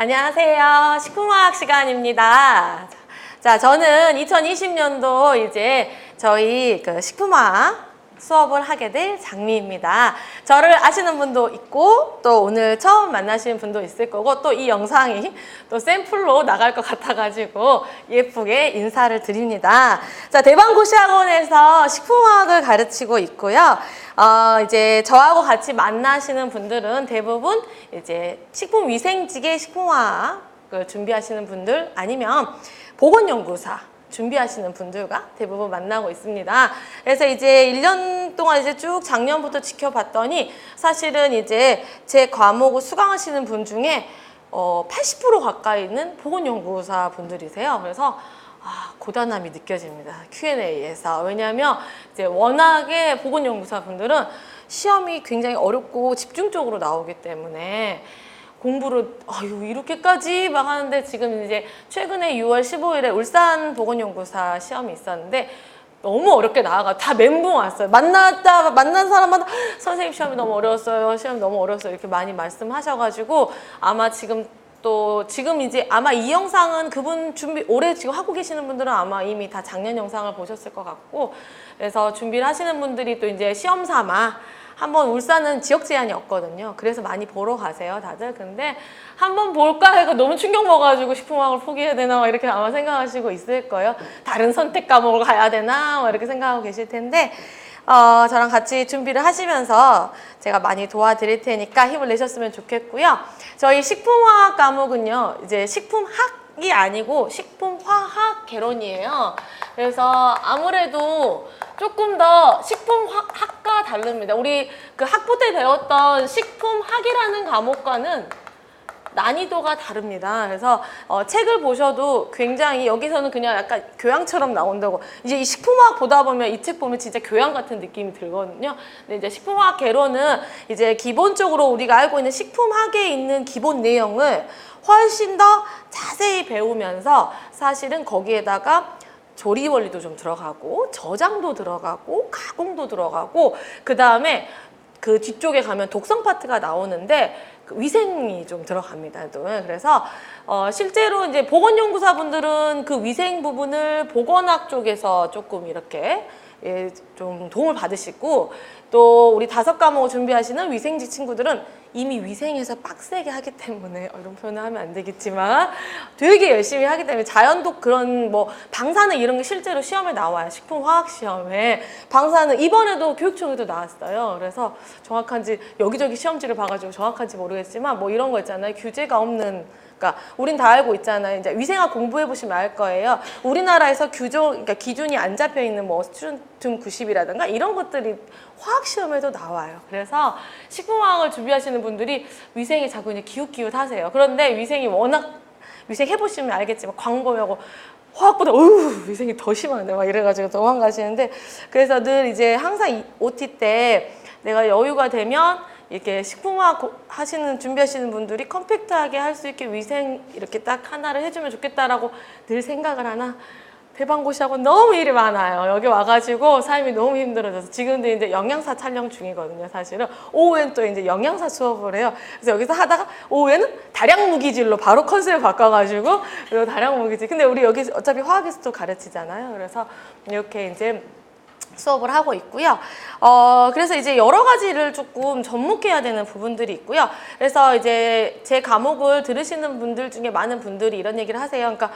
안녕하세요. 식품화학 시간입니다. 자, 저는 2020년도 이제 저희 식품화학 수업을 하게 될 장미입니다. 저를 아시는 분도 있고 또 오늘 처음 만나시는 분도 있을 거고 또 이 영상이 또 샘플로 나갈 것 같아가지고 예쁘게 인사를 드립니다. 자, 대방고시학원에서 식품화학을 가르치고 있고요. 이제 저하고 같이 만나시는 분들은 대부분 이제 식품위생직의 식품화학을 준비하시는 분들 아니면 보건연구사 준비하시는 분들과 대부분 만나고 있습니다. 그래서 이제 1년 동안 이제 쭉 작년부터 지켜봤더니 사실은 이제 제 과목을 수강하시는 분 중에 80% 가까이는 보건연구사 분들이세요. 그래서 고단함이 느껴집니다. Q&A에서. 왜냐하면 이제 워낙에 보건연구사 분들은 시험이 굉장히 어렵고 집중적으로 나오기 때문에 공부를 이렇게까지 막 하는데 지금 이제 최근에 6월 15일에 울산 보건연구사 시험이 있었는데 너무 어렵게 나와가 다 멘붕 왔어요. 만난 사람마다 선생님 시험이 너무 어려웠어요. 시험이 너무 어려웠어요. 이렇게 많이 말씀하셔가지고 아마 지금 이제 아마 이 영상은 그분 올해 지금 하고 계시는 분들은 아마 이미 다 작년 영상을 보셨을 것 같고 그래서 준비를 하시는 분들이 또 이제 시험 삼아 한번 울산은 지역 제한이 없거든요. 그래서 많이 보러 가세요, 다들. 근데 한번 볼까 해서 너무 충격 먹어가지고 식품화학을 포기해야 되나 막 이렇게 아마 생각하시고 있을 거예요. 다른 선택 과목을 가야 되나 막 이렇게 생각하고 계실 텐데 저랑 같이 준비를 하시면서 제가 많이 도와드릴 테니까 힘을 내셨으면 좋겠고요. 저희 식품화학 과목은요, 이제 식품학이 아니고 식품화학 개론이에요. 그래서 아무래도 조금 더 식품학과 다릅니다. 우리 그 학부 때 배웠던 식품학이라는 과목과는 난이도가 다릅니다. 그래서 책을 보셔도 굉장히 여기서는 그냥 약간 교양처럼 나온다고. 이제 이 식품화학 보다 보면 이 책 보면 진짜 교양 같은 느낌이 들거든요. 근데 이제 식품화학 개론은 이제 기본적으로 우리가 알고 있는 식품학에 있는 기본 내용을 훨씬 더 자세히 배우면서 사실은 거기에다가 조리 원리도 좀 들어가고 저장도 들어가고 가공도 들어가고 그 다음에 그 뒤쪽에 가면 독성 파트가 나오는데 그 위생이 좀 들어갑니다. 또. 그래서 실제로 이제 보건연구사분들은 그 위생 부분을 보건학 쪽에서 조금 이렇게 좀 도움을 받으시고 또 우리 5과목을 준비하시는 위생직 친구들은 이미 위생에서 빡세게 하기 때문에 이런 표현을 하면 안 되겠지만 되게 열심히 하기 때문에 자연독 그런 뭐 방사능 이런 게 실제로 시험에 나와요. 식품화학 시험에 방사능 이번에도 교육청에도 나왔어요. 그래서 정확한지 여기저기 시험지를 봐가지고 정확한지 모르겠지만 뭐 이런 거 있잖아요. 규제가 없는 그러니까 우린 다 알고 있잖아요. 이제 위생학 공부해 보시면 알 거예요. 우리나라에서 그러니까 기준이 안 잡혀 있는 뭐 스트론튬 90이라든가 이런 것들이 화학 시험에도 나와요. 그래서 식품화학을 준비하시는 분들이 위생이 자꾸 이제 기웃기웃하세요. 그런데 위생이 워낙 위생 해보시면 알겠지만 광범위하고 화학보다 위생이 더 심한데 막 이래가지고 도망가시는데 그래서 늘 이제 항상 OT 때 내가 여유가 되면 이렇게 식품화학 준비하시는 분들이 컴팩트하게 할 수 있게 위생 이렇게 딱 하나를 해주면 좋겠다라고 늘 생각을 하나 대방고시학원 너무 일이 많아요. 여기 와가지고 삶이 너무 힘들어져서 지금도 이제 영양사 촬영 중이거든요. 사실은 오후엔 또 이제 영양사 수업을 해요. 그래서 여기서 하다가 오후에는 다량 무기질로 바로 컨셉을 바꿔가지고 그리고 다량 무기질. 근데 우리 여기 어차피 화학에서도 가르치잖아요. 그래서 이렇게 이제 수업을 하고 있고요. 그래서 이제 여러 가지를 조금 접목해야 되는 부분들이 있고요. 그래서 이제 제 과목을 들으시는 분들 중에 많은 분들이 이런 얘기를 하세요. 그러니까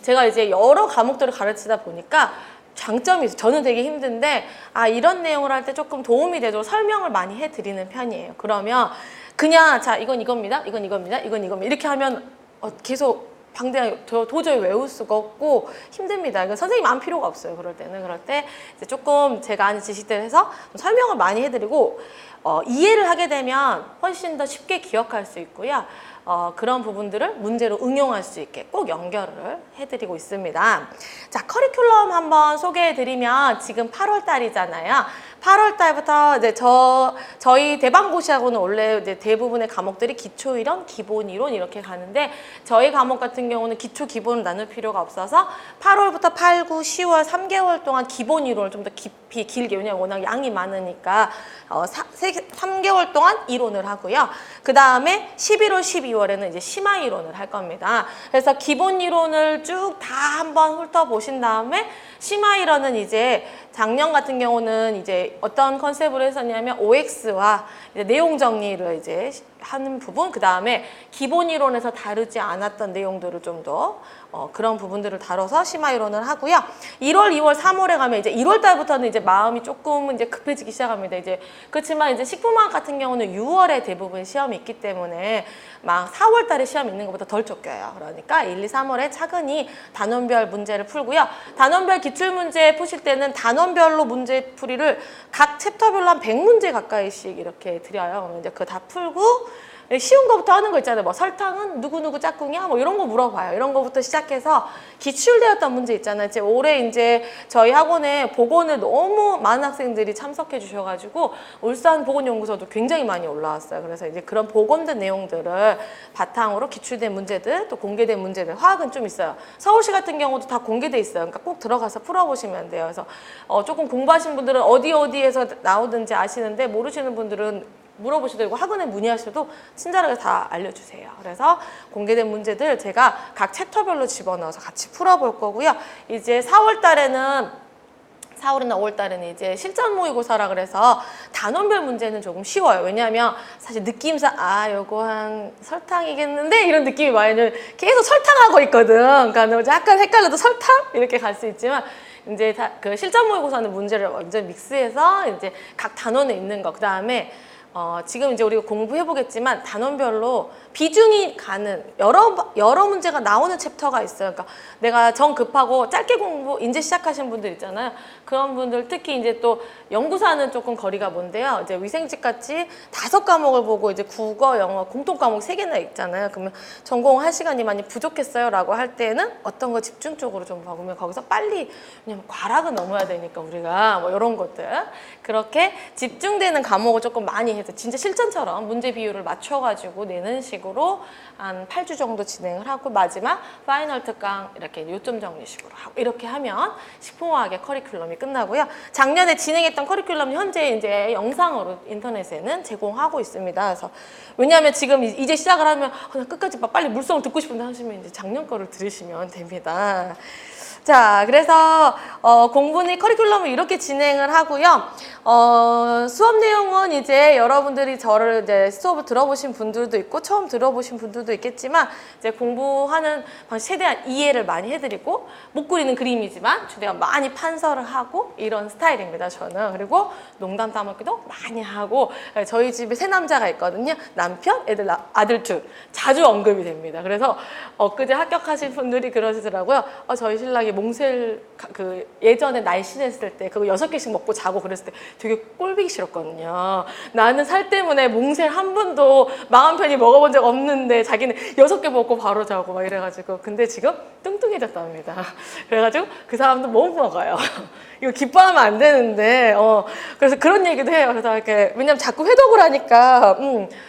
제가 이제 여러 과목들을 가르치다 보니까 장점이 있어요. 저는 되게 힘든데 이런 내용을 할 때 조금 도움이 되도록 설명을 많이 해드리는 편이에요. 그러면 그냥 자 이건 이겁니다. 이건 이겁니다. 이건 이겁니다. 이렇게 하면 계속 방대하게 도저히 외울 수가 없고 힘듭니다. 그러니까 선생님 안 필요가 없어요. 그럴 때 이제 조금 제가 아는 지식들 해서 설명을 많이 해드리고 이해를 하게 되면 훨씬 더 쉽게 기억할 수 있고요. 그런 부분들을 문제로 응용할 수 있게 꼭 연결을 해드리고 있습니다. 자, 커리큘럼 한번 소개해드리면 지금 8월 달이잖아요. 8월 달부터 이제 저희 대방고시하고는 원래 이제 대부분의 과목들이 기초 이론, 기본 이론 이렇게 가는데 저희 과목 같은 경우는 기초 기본을 나눌 필요가 없어서 8월부터 8, 9, 10월 3개월 동안 기본 이론을 좀 더 깊이 길게, 왜냐면 워낙 양이 많으니까 3개월 동안 이론을 하고요. 그 다음에 11월, 12월에는 이제 심화 이론을 할 겁니다. 그래서 기본 이론을 쭉 다 한번 훑어보신 다음에 심화 이론은 이제 작년 같은 경우는 이제 어떤 컨셉으로 했었냐면 OX와 이제 내용 정리를 이제 하는 부분, 그 다음에 기본 이론에서 다루지 않았던 내용들을 좀 더 그런 부분들을 다뤄서 심화 이론을 하고요. 1월, 2월, 3월에 가면 이제 1월 달부터는 이제 마음이 조금 이제 급해지기 시작합니다. 이제 그렇지만 이제 식품화학 같은 경우는 6월에 대부분 시험이 있기 때문에 막 4월 달에 시험 있는 것보다 덜 쫓겨요. 그러니까 1, 2, 3월에 차근히 단원별 문제를 풀고요. 단원별 기출문제 푸실 때는 단원별로 문제 풀이를 각 챕터별로 한 100문제 가까이씩 이렇게 드려요. 그러면 이제 그거 다 풀고 쉬운 거부터 하는 거 있잖아요. 뭐 설탕은 누구누구 짝꿍이야? 뭐 이런 거 물어봐요. 이런 거부터 시작해서 기출되었던 문제 있잖아요. 이제 올해 이제 저희 학원에 보건을 너무 많은 학생들이 참석해 주셔가지고 울산 보건연구소도 굉장히 많이 올라왔어요. 그래서 이제 그런 보건된 내용들을 바탕으로 기출된 문제들, 또 공개된 문제들, 화학은 좀 있어요. 서울시 같은 경우도 다 공개돼 있어요. 그러니까 꼭 들어가서 풀어보시면 돼요. 그래서 조금 공부하신 분들은 어디에서 나오든지 아시는데 모르시는 분들은 물어보시더라고 학원에 문의하셔도 친절하게 다 알려주세요. 그래서 공개된 문제들 제가 각 챕터별로 집어넣어서 같이 풀어볼 거고요. 이제 4월 달에는 4월이나 5월 달에는 이제 실전 모의고사라 그래서 단원별 문제는 조금 쉬워요. 왜냐하면 사실 느낌상 요거 한 설탕이겠는데 이런 느낌이 많이 계속 설탕하고 있거든. 그러니까 약간 헷갈려도 설탕? 이렇게 갈 수 있지만 이제 그 실전 모의고사는 문제를 완전 믹스해서 이제 각 단원에 있는 거, 그 다음에 지금 이제 우리가 공부해보겠지만 단원별로 비중이 가는 여러 문제가 나오는 챕터가 있어요. 그러니까 내가 정 급하고 짧게 공부 이제 시작하신 분들 있잖아요. 그런 분들 특히 이제 또 연구사는 조금 거리가 먼데요. 이제 위생직 같이 5과목을 보고 이제 국어, 영어 공통 과목 3개나 있잖아요. 그러면 전공할 시간이 많이 부족했어요라고 할 때는 어떤 거 집중적으로 좀 먹으면 거기서 빨리, 왜냐면 과락은 넘어야 되니까 우리가 뭐 이런 것들 그렇게 집중되는 과목을 조금 많이 해서 진짜 실전처럼 문제 비율을 맞춰가지고 내는 식으로 한 8주 정도 진행을 하고 마지막 파이널 특강 이렇게 요점 정리식으로 하고 이렇게 하면 식품화학의 커리큘럼이 끝나고요. 작년에 진행했던 커리큘럼 현재 이제 영상으로 인터넷에는 제공하고 있습니다. 그래서 왜냐하면 지금 이제 시작을 하면 그냥 끝까지 빨리 물성을 듣고 싶은데 하시면 이제 작년 거를 들으시면 됩니다. 자, 그래서 공부는 커리큘럼을 이렇게 진행을 하고요. 수업 내용은 이제 여러분들이 저를 이제 수업을 들어보신 분들도 있고 처음 들어보신 분들도 있겠지만 이제 공부하는 방식 최대한 이해를 많이 해드리고 못 그리는 그림이지만 최대한 많이 판서를 하고 이런 스타일입니다. 저는. 그리고 농담 따먹기도 많이 하고 저희 집에 3남자가 있거든요. 남편, 아들 둘 자주 언급이 됩니다. 그래서 엊그제 합격하신 분들이 그러시더라고요. 저희 신랑이 몽쉘 그 예전에 날씬했을 때 그거 6개씩 먹고 자고 그랬을 때 되게 꼴보기 싫었거든요. 나는 살 때문에 몽쉘 한 번도 마음 편히 먹어본 적 없는데 자기는 6개 먹고 바로 자고 막 이래가지고 근데 지금 뚱뚱해졌답니다. 그래가지고 그 사람도 못 먹어요. 이거 기뻐하면 안 되는데 그래서 그런 얘기도 해요. 그래서 이렇게 왜냐면 자꾸 회독을 하니까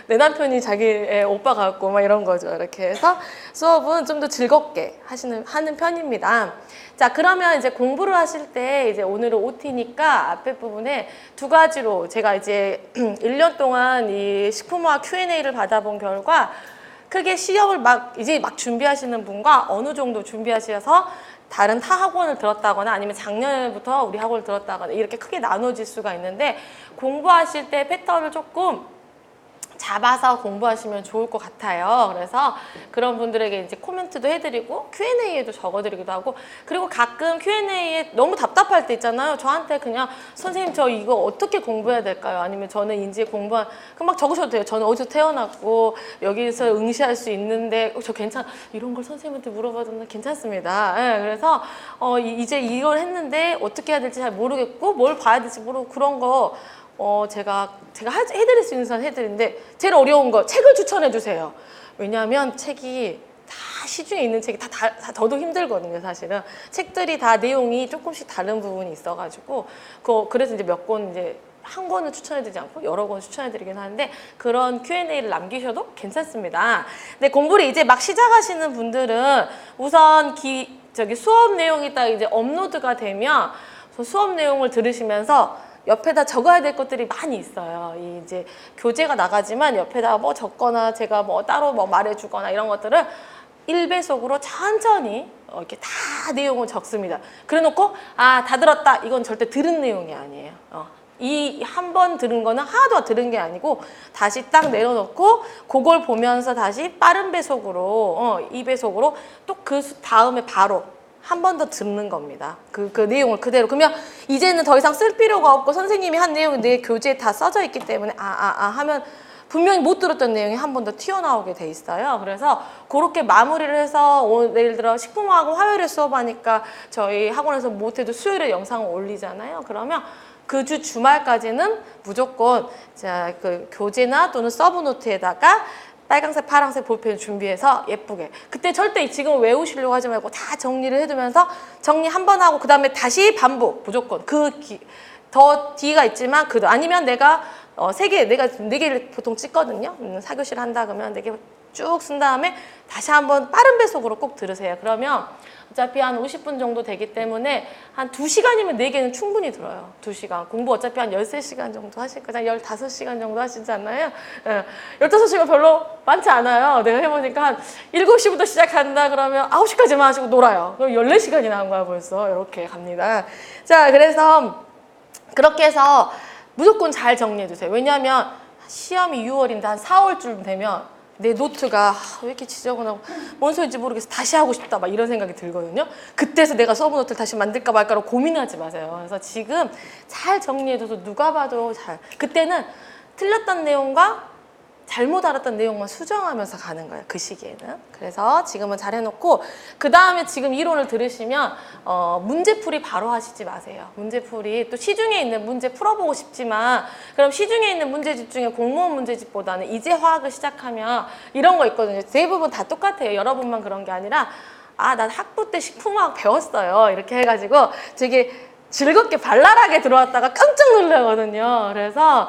내 남편이 자기의 오빠 같고 막 이런 거죠. 이렇게 해서 수업은 좀 더 즐겁게 하는 편입니다. 자, 그러면 이제 공부를 하실 때 이제 오늘은 OT니까 앞에 부분에 2가지로 제가 이제 1년 동안 이 식품화학 Q&A를 받아본 결과 크게 시험을 이제 막 준비하시는 분과 어느 정도 준비하셔서 다른 타 학원을 들었다거나 아니면 작년부터 우리 학원을 들었다거나 이렇게 크게 나눠질 수가 있는데 공부하실 때 패턴을 조금 잡아서 공부하시면 좋을 것 같아요. 그래서 그런 분들에게 이제 코멘트도 해드리고 Q&A에도 적어드리기도 하고 그리고 가끔 Q&A에 너무 답답할 때 있잖아요. 저한테 그냥 선생님 저 이거 어떻게 공부해야 될까요? 아니면 저는 이제 그럼 막 적으셔도 돼요. 저는 어디서 태어났고 여기서 응시할 수 있는데 저 이런 걸 선생님한테 물어봐도 괜찮습니다. 네, 그래서 이제 이걸 했는데 어떻게 해야 될지 잘 모르겠고 뭘 봐야 될지 모르고 그런 거 제가 해드릴 수 있는 선 해드리는데 제일 어려운 거 책을 추천해 주세요. 왜냐하면 책이 다 시중에 있는 책이 다 저도 힘들거든요, 사실은. 책들이 다 내용이 조금씩 다른 부분이 있어가지고 그래서 이제 몇 권 이제 한 권을 추천해드리지 않고 여러 권 추천해드리긴 하는데 그런 Q&A를 남기셔도 괜찮습니다. 근데 공부를 이제 막 시작하시는 분들은 우선 수업 내용이 딱 이제 업로드가 되면 수업 내용을 들으시면서 옆에다 적어야 될 것들이 많이 있어요. 이제 교재가 나가지만 옆에다 뭐 적거나 제가 뭐 따로 뭐 말해주거나 이런 것들을 1배속으로 천천히 이렇게 다 내용을 적습니다. 그래 놓고 다 들었다. 이건 절대 들은 내용이 아니에요. 이 한 번 들은 거는 하나도 들은 게 아니고 다시 딱 내려놓고 그걸 보면서 다시 빠른 배속으로 2배속으로 또 그 다음에 바로 한 번 더 듣는 겁니다. 그 내용을 그대로. 그러면 이제는 더 이상 쓸 필요가 없고 선생님이 한 내용이 내 교재에 다 써져 있기 때문에 하면 분명히 못 들었던 내용이 한 번 더 튀어나오게 돼 있어요. 그래서 그렇게 마무리를 해서 예를 들어 식품하고 화요일에 수업하니까 저희 학원에서 못해도 수요일에 영상을 올리잖아요. 그러면 그 주 주말까지는 무조건 그 교재나 또는 서브노트에다가 빨강색, 파랑색 볼펜 준비해서 예쁘게. 그때 절대 지금 외우시려고 하지 말고 다 정리를 해두면서 정리 한 번 하고 그 다음에 다시 반복 무조건. 더 뒤가 있지만 아니면 내가 내가 4개를 보통 찍거든요. 4교시를 한다 그러면 4개 쭉 쓴 다음에 다시 한번 빠른 배속으로 꼭 들으세요. 그러면 어차피 한 50분 정도 되기 때문에 한 2시간이면 4개는 충분히 들어요. 2시간. 공부 어차피 한 13시간 정도 하실 거잖아요. 15시간 정도 하시잖아요. 15시간 별로 많지 않아요. 내가 해보니까 한 7시부터 시작한다 그러면 9시까지만 하시고 놀아요. 그럼 14시간이 나온 거야 벌써. 이렇게 갑니다. 자, 그래서 그렇게 해서 무조건 잘 정리해 주세요. 왜냐하면 시험이 6월인데 한 4월쯤 되면 내 노트가 왜 이렇게 지저분하고 뭔 소리인지 모르겠어. 다시 하고 싶다. 막 이런 생각이 들거든요. 그때서 내가 서브노트를 다시 만들까 말까로 고민하지 마세요. 그래서 지금 잘 정리해줘서 누가 봐도 그때는 틀렸던 내용과 잘못 알았던 내용만 수정하면서 가는 거예요. 그 시기에는. 그래서 지금은 잘 해놓고 그 다음에 지금 이론을 들으시면 문제풀이 바로 하시지 마세요. 문제풀이 또 시중에 있는 문제 풀어보고 싶지만 그럼 시중에 있는 문제집 중에 공무원 문제집보다는 이제 화학을 시작하면 이런 거 있거든요. 대부분 다 똑같아요. 여러분만 그런 게 아니라 난 학부 때 식품화학 배웠어요. 이렇게 해가지고 되게 즐겁게 발랄하게 들어왔다가 깜짝 놀라거든요. 그래서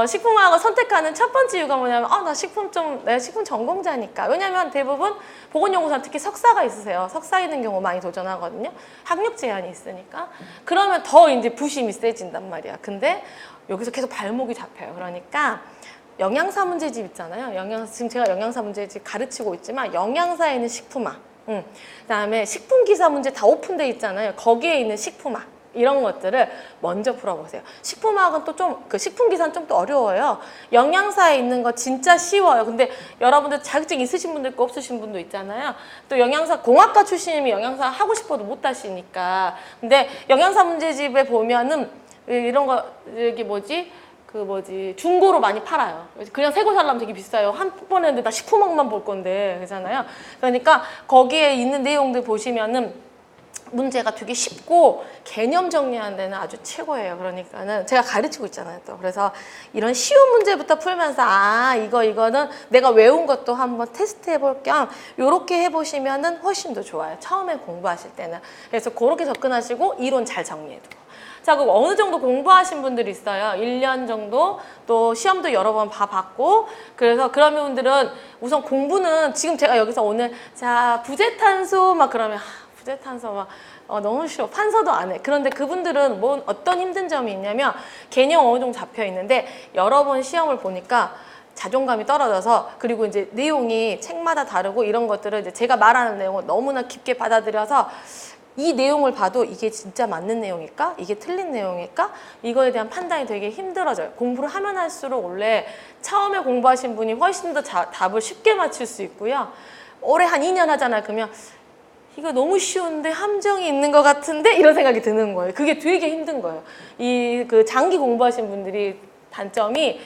식품화학을 선택하는 첫 번째 이유가 뭐냐면 내가 식품 전공자니까. 왜냐면 대부분 보건연구소는 특히 석사가 있으세요. 석사 있는 경우 많이 도전하거든요. 학력 제한이 있으니까. 그러면 더 이제 부심이 세진단 말이야. 근데 여기서 계속 발목이 잡혀요. 그러니까 영양사 문제집 있잖아요. 지금 제가 영양사 문제집 가르치고 있지만 영양사에 있는 식품화, 그다음에 식품기사 문제 다 오픈돼 있잖아요. 거기에 있는 식품화. 이런 것들을 먼저 풀어보세요. 식품학은 또 식품기사는 좀 더 어려워요. 영양사에 있는 거 진짜 쉬워요. 근데 여러분들 자격증 있으신 분도 있고 없으신 분도 있잖아요. 또 영양사 공학과 출신이면 영양사 하고 싶어도 못 하시니까. 근데 영양사 문제집에 보면은 이런 거 중고로 많이 팔아요. 그냥 새거 살려면 되게 비싸요. 한 번 했는데 나 식품학만 볼 건데 그러잖아요. 그러니까 거기에 있는 내용들 보시면은 문제가 되게 쉽고 개념 정리하는 데는 아주 최고예요. 그러니까는 제가 가르치고 있잖아요. 또 그래서 이런 쉬운 문제부터 풀면서 이거는 내가 외운 것도 한번 테스트 해볼 겸 이렇게 해보시면은 훨씬 더 좋아요. 처음에 공부하실 때는. 그래서 그렇게 접근하시고 이론 잘 정리해두고. 자, 그럼 어느 정도 공부하신 분들이 있어요. 1년 정도 또 시험도 여러 번 봐봤고 그래서 그런 분들은 우선 공부는 지금 제가 여기서 오늘 부재탄소 막 그러면 부재탄소 막 너무 쉬워. 판서도 안 해. 그런데 그분들은 어떤 힘든 점이 있냐면 개념 어느 정도 잡혀 있는데 여러 번 시험을 보니까 자존감이 떨어져서 그리고 이제 내용이 책마다 다르고 이런 것들을 이제 제가 말하는 내용을 너무나 깊게 받아들여서 이 내용을 봐도 이게 진짜 맞는 내용일까? 이게 틀린 내용일까? 이거에 대한 판단이 되게 힘들어져요. 공부를 하면 할수록 원래 처음에 공부하신 분이 훨씬 더 답을 쉽게 맞출 수 있고요. 올해 한 2년 하잖아요. 그러면 이거 너무 쉬운데 함정이 있는 것 같은데 이런 생각이 드는 거예요. 그게 되게 힘든 거예요. 장기 공부하신 분들이 단점이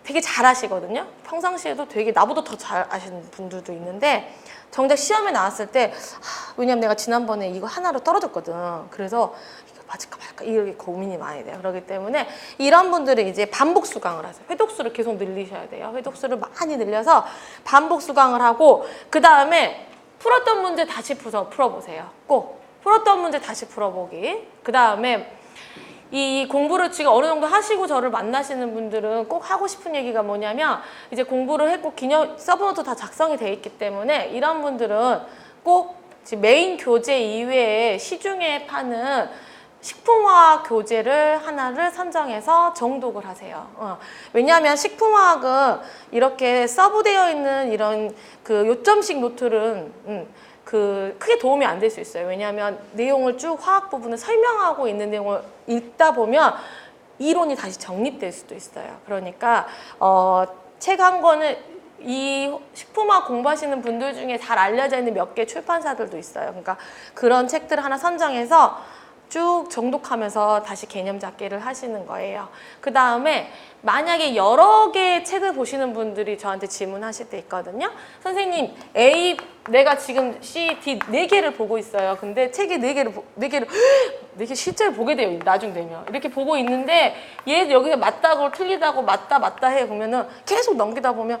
되게 잘하시거든요. 평상시에도 되게 나보다 더 잘 아시는 분들도 있는데 정작 시험에 나왔을 때 왜냐면 내가 지난번에 이거 하나로 떨어졌거든. 그래서 맞을까 말까 이렇게 고민이 많이 돼요. 그렇기 때문에 이런 분들은 이제 반복 수강을 하세요. 회독수를 계속 늘리셔야 돼요. 회독수를 많이 늘려서 반복 수강을 하고 그 다음에 풀었던 문제 다시 풀어보세요. 꼭 풀었던 문제 다시 풀어보기. 그 다음에 이 공부를 지금 어느 정도 하시고 저를 만나시는 분들은 꼭 하고 싶은 얘기가 뭐냐면 이제 공부를 했고 기념 서브노트 다 작성이 돼 있기 때문에 이런 분들은 꼭 메인 교재 이외에 시중에 파는 식품화학 교재를 하나를 선정해서 정독을 하세요. 왜냐하면 식품화학은 이렇게 서브되어 있는 이런 그 요점식 노트는 크게 도움이 안 될 수 있어요. 왜냐하면 내용을 쭉 화학 부분을 설명하고 있는 내용을 읽다 보면 이론이 다시 정립될 수도 있어요. 그러니까 책 한 권을 이 식품화학 공부하시는 분들 중에 잘 알려져 있는 몇 개 출판사들도 있어요. 그러니까 그런 책들을 하나 선정해서 쭉 정독하면서 다시 개념 잡기를 하시는 거예요. 그 다음에 만약에 여러 개의 책을 보시는 분들이 저한테 질문하실 때 있거든요. 선생님, 내가 지금 C, D 4개를 보고 있어요. 근데 책이 4개 실제로 보게 돼요. 나중 되면. 이렇게 보고 있는데 얘 여기가 맞다고 틀리다고 맞다 해 보면은 계속 넘기다 보면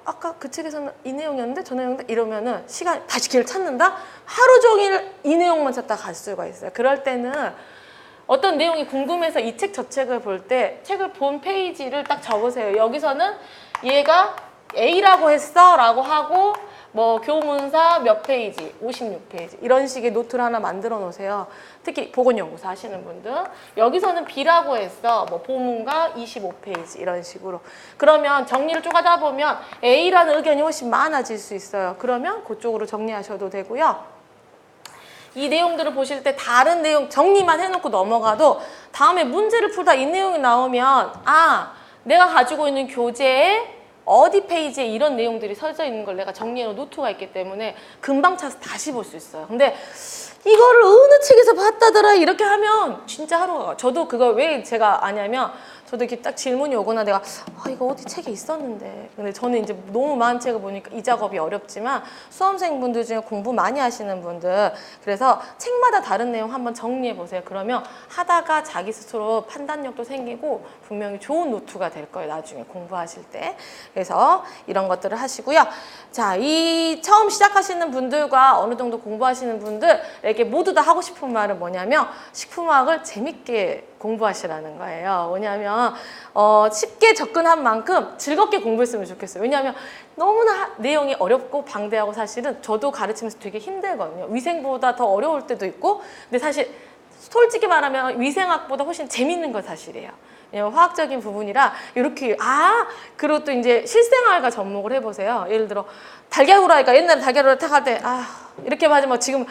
아까 그 책에서는 이 내용이었는데 저 내용인데 이러면은 시간 다시 길을 찾는다? 하루 종일 이 내용만 찾다 갈 수가 있어요. 그럴 때는 어떤 내용이 궁금해서 이 책 저 책을 볼 때 책을 본 페이지를 딱 적으세요. 여기서는 얘가 A라고 했어 라고 하고 뭐 교문사 몇 페이지, 56페이지 이런 식의 노트를 하나 만들어 놓으세요. 특히 보건연구소 하시는 분들 여기서는 B라고 했어. 뭐 보문가 25페이지 이런 식으로. 그러면 정리를 쭉 하다 보면 A라는 의견이 훨씬 많아질 수 있어요. 그러면 그쪽으로 정리하셔도 되고요. 이 내용들을 보실 때 다른 내용 정리만 해놓고 넘어가도 다음에 문제를 풀다 이 내용이 나오면 내가 가지고 있는 교재에 어디 페이지에 이런 내용들이 써져 있는 걸 내가 정리해놓은 노트가 있기 때문에 금방 찾아서 다시 볼 수 있어요. 근데 이거를 어느 책에서 봤다더라 이렇게 하면 진짜 하루가 가요. 저도 그걸 왜 제가 아냐면 저도 이렇게 딱 질문이 오거나 내가 이거 어디 책에 있었는데 근데 저는 이제 너무 많은 책을 보니까 이 작업이 어렵지만 수험생분들 중에 공부 많이 하시는 분들 그래서 책마다 다른 내용 한번 정리해 보세요. 그러면 하다가 자기 스스로 판단력도 생기고 분명히 좋은 노트가 될 거예요. 나중에 공부하실 때. 그래서 이런 것들을 하시고요. 자, 이 처음 시작하시는 분들과 어느 정도 공부하시는 분들에게 모두 다 하고 싶은 말은 뭐냐면 식품화학을 재밌게 공부하시라는 거예요. 뭐냐면 쉽게 접근한 만큼 즐겁게 공부했으면 좋겠어요. 왜냐하면 너무나 내용이 어렵고 방대하고 사실은 저도 가르치면서 되게 힘들거든요. 위생보다 더 어려울 때도 있고 근데 사실 솔직히 말하면 위생학보다 훨씬 재밌는 건 사실이에요. 화학적인 부분이라 이렇게 그리고 또 이제 실생활과 접목을 해보세요. 예를 들어 달걀 후라이가 옛날에 달걀 후라이 탁 할 때 이렇게 하지만 지금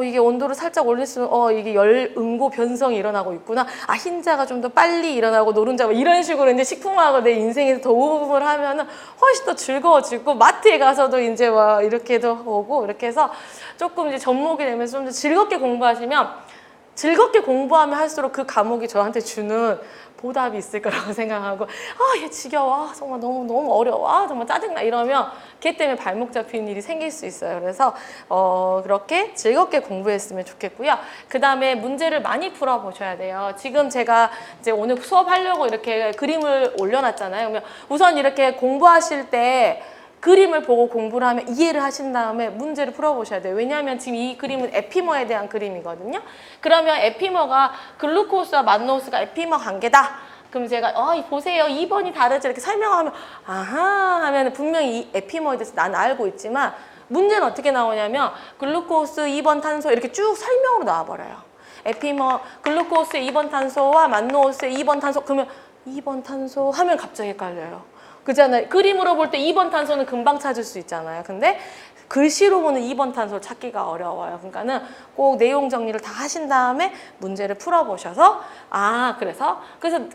이게 온도를 살짝 올릴수록 이게 열 응고 변성이 일어나고 있구나. 흰자가 좀 더 빨리 일어나고 노른자 이런 식으로 이제 식품화학을 내 인생에서 도움을 하면은 훨씬 더 즐거워지고 마트에 가서도 이제 막 이렇게도 오고 이렇게 해서 조금 이제 접목이 되면서 좀 더 즐겁게 공부하시면 즐겁게 공부하면 할수록 그 과목이 저한테 주는 보답이 있을 거라고 생각하고 얘 지겨워 정말 너무 어려워 정말 짜증나 이러면 걔 때문에 발목 잡히는 일이 생길 수 있어요. 그래서 그렇게 즐겁게 공부했으면 좋겠고요. 그 다음에 문제를 많이 풀어보셔야 돼요. 지금 제가 이제 오늘 수업하려고 이렇게 그림을 올려놨잖아요. 그러면 우선 이렇게 공부하실 때 그림을 보고 공부를 하면 이해를 하신 다음에 문제를 풀어보셔야 돼요. 왜냐하면 지금 이 그림은 에피머에 대한 그림이거든요. 그러면 에피머가 글루코스와 만노스가 에피머 관계다. 그럼 제가 보세요. 2번이 다르죠. 이렇게 설명하면 하면 분명히 이 에피머에 대해서 난 알고 있지만 문제는 어떻게 나오냐면 글루코스 2번 탄소 이렇게 쭉 설명으로 나와버려요. 에피머 글루코스의 2번 탄소와 만노스의 2번 탄소 그러면 2번 탄소 하면 갑자기 헷갈려요. 그잖아요. 그림으로 볼 때 2번 탄소는 금방 찾을 수 있잖아요. 근데 글씨로 보는 2번 탄소를 찾기가 어려워요. 그러니까는 꼭 내용 정리를 다 하신 다음에 문제를 풀어보셔서 그래서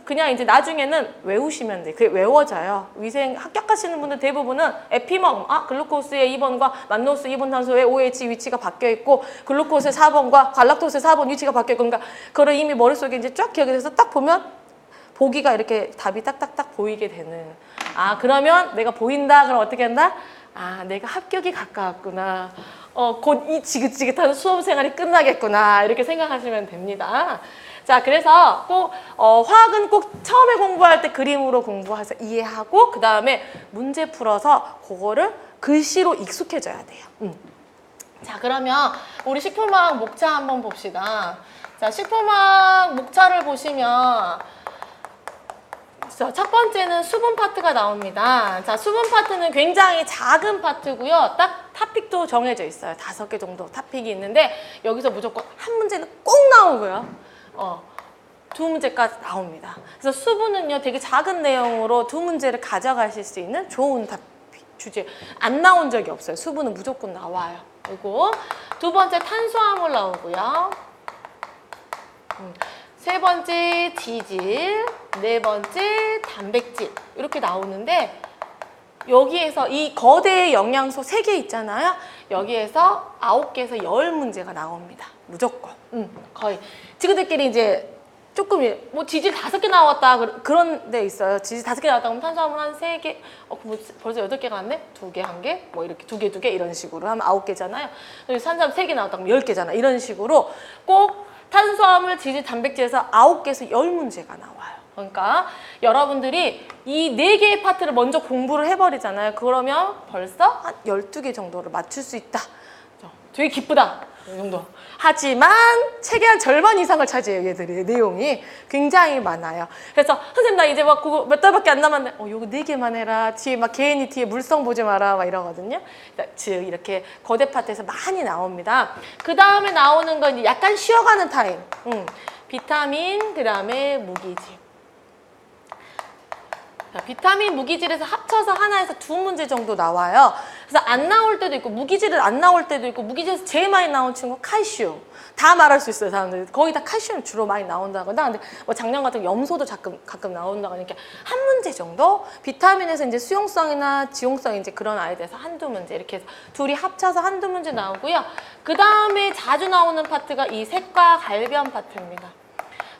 그냥 이제 나중에는 외우시면 돼요. 그게 외워져요. 위생 합격하시는 분들 대부분은 에피머 글루코스의 2번과 만노스 2번 탄소의 OH 위치가 바뀌어 있고 글루코스의 4번과 갈락토스의 4번 위치가 바뀌어 있고 그러니까 그걸 이미 머릿속에 이제 쫙 기억이 돼서 딱 보면 보기가 이렇게 답이 딱딱딱 보이게 되는 그러면 내가 보인다 그럼 어떻게 한다? 내가 합격이 가까웠구나. 곧 이 지긋지긋한 수험 생활이 끝나겠구나 이렇게 생각하시면 됩니다. 자, 그래서 꼭 화학은 꼭 처음에 공부할 때 그림으로 공부해서 이해하고 그 다음에 문제 풀어서 그거를 글씨로 익숙해져야 돼요. 자, 그러면 우리 식품화학 목차 한번 봅시다. 자, 식품화학 목차를 보시면 자, 첫 번째는 수분 파트가 나옵니다. 자, 수분 파트는 굉장히 작은 파트고요. 딱 토픽도 정해져 있어요. 5개 정도 토픽이 있는데 여기서 무조건 한 문제는 꼭 나오고요. 2문제까지 나옵니다. 그래서 수분은요, 되게 작은 내용으로 2문제를 가져가실 수 있는 좋은 주제. 안 나온 적이 없어요. 수분은 무조건 나와요. 그리고 두 번째 탄수화물 나오고요. 세 번째 지질, 네 번째 단백질 이렇게 나오는데 여기에서 이 거대 영양소 3개 있잖아요. 여기에서 9개에서 10문제가 나옵니다. 무조건. 거의. 친구들끼리 이제 조금 뭐 지질 5개 나왔다 그런 데 있어요. 지질 5개 나왔다 그러면 탄수화물 한 3개, 벌써 8개가 났네? 2개, 1개? 뭐 이렇게 2개, 2개 이런 식으로 하면 9개잖아요. 탄수화물 3개 나왔다 그러면 10개잖아. 이런 식으로 꼭 탄수화물, 지질, 단백질에서 9개에서 10문제가 나와요. 그러니까 여러분들이 이 4개의 파트를 먼저 공부를 해버리잖아요. 그러면 벌써 한 12개 정도를 맞출 수 있다. 되게 기쁘다. 이 정도. 하지만 책의 한 절반 이상을 차지해요. 얘들이 내용이 굉장히 많아요. 그래서 선생님 나 이제 막 그거 몇 달밖에 안 남았네. 요거 4개만 해라. 뒤에 막 개인이 뒤에 물성 보지 마라. 막 이러거든요. 즉 이렇게 거대 파트에서 많이 나옵니다. 그 다음에 나오는 건 이제 약간 쉬어가는 타임. 비타민, 그 다음에 무기질. 자, 비타민, 무기질에서 합쳐서 하나에서 2문제 정도 나와요. 그래서 안 나올 때도 있고 무기질은 안 나올 때도 있고 무기질에서 제일 많이 나온 친구 칼슘. 다 말할 수 있어요, 사람들이. 거의 다 칼슘 주로 많이 나온다거나. 근데 뭐 작년 같은 염소도 가끔 나온다거나 이렇게 한 문제 정도? 비타민에서 이제 수용성이나 지용성 이제 그런 아이들에서 1~2문제 이렇게 해서 둘이 합쳐서 1~2문제 나오고요. 그 다음에 자주 나오는 파트가 이 색과 갈변 파트입니다.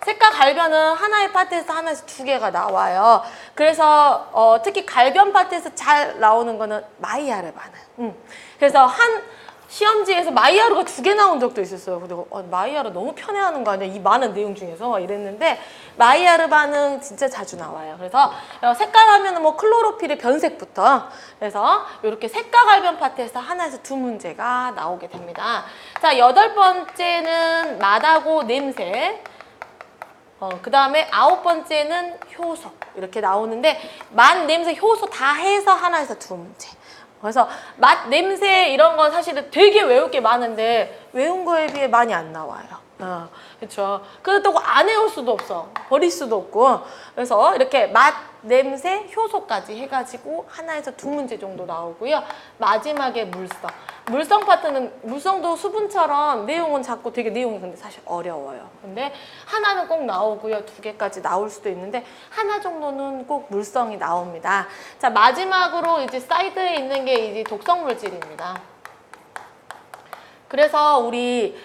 색과 갈변은 하나의 파트에서 하나에서 2개가 나와요. 그래서 특히 갈변 파트에서 잘 나오는 거는 마이야르 반응. 그래서 한 시험지에서 마이야르가 2개 나온 적도 있었어요. 근데 마이야르 너무 편애하는 거 아니야? 이 많은 내용 중에서 이랬는데 마이야르 반응 진짜 자주 나와요. 그래서 색깔 하면은 뭐 클로로필의 변색부터 그래서 이렇게 색과 갈변 파트에서 하나에서 2문제가 나오게 됩니다. 자, 8번째는 맛하고 냄새. 그 다음에 9번째는 효소 이렇게 나오는데 맛, 냄새, 효소 다 해서 하나에서 2문제. 그래서 맛, 냄새 이런 건 사실은 되게 외울 게 많은데 외운 거에 비해 많이 안 나와요. 그렇죠. 그렇다고 안 외울 수도 없어. 버릴 수도 없고. 그래서 이렇게 맛, 냄새, 효소까지 해가지고 하나에서 2문제 정도 나오고요. 마지막에 물성. 물성 파트는 물성도 수분처럼 내용은 작고 되게 내용이 근데 사실 어려워요. 근데 하나는 꼭 나오고요. 2개까지 나올 수도 있는데 하나 정도는 꼭 물성이 나옵니다. 자, 마지막으로 이제 사이드에 있는 게 이제 독성 물질입니다. 그래서 우리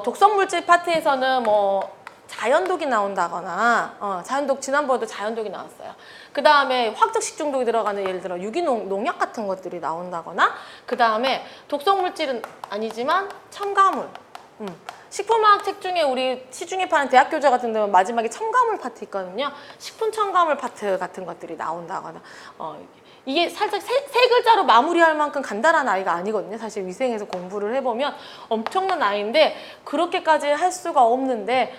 독성 물질 파트에서는 뭐 자연독이 나온다거나 자연독 지난번에도 자연독이 나왔어요. 그 다음에 화학적 식중독이 들어가는 예를 들어 유기농 농약 같은 것들이 나온다거나 그 다음에 독성 물질은 아니지만 첨가물. 식품화학 책 중에 우리 시중에 파는 대학 교재 같은 데는 마지막에 첨가물 파트 있거든요. 식품 첨가물 파트 같은 것들이 나온다거나 이게 살짝 세 글자로 마무리할 만큼 간단한 아이가 아니거든요. 사실 위생에서 공부를 해보면 엄청난 아이인데 그렇게까지 할 수가 없는데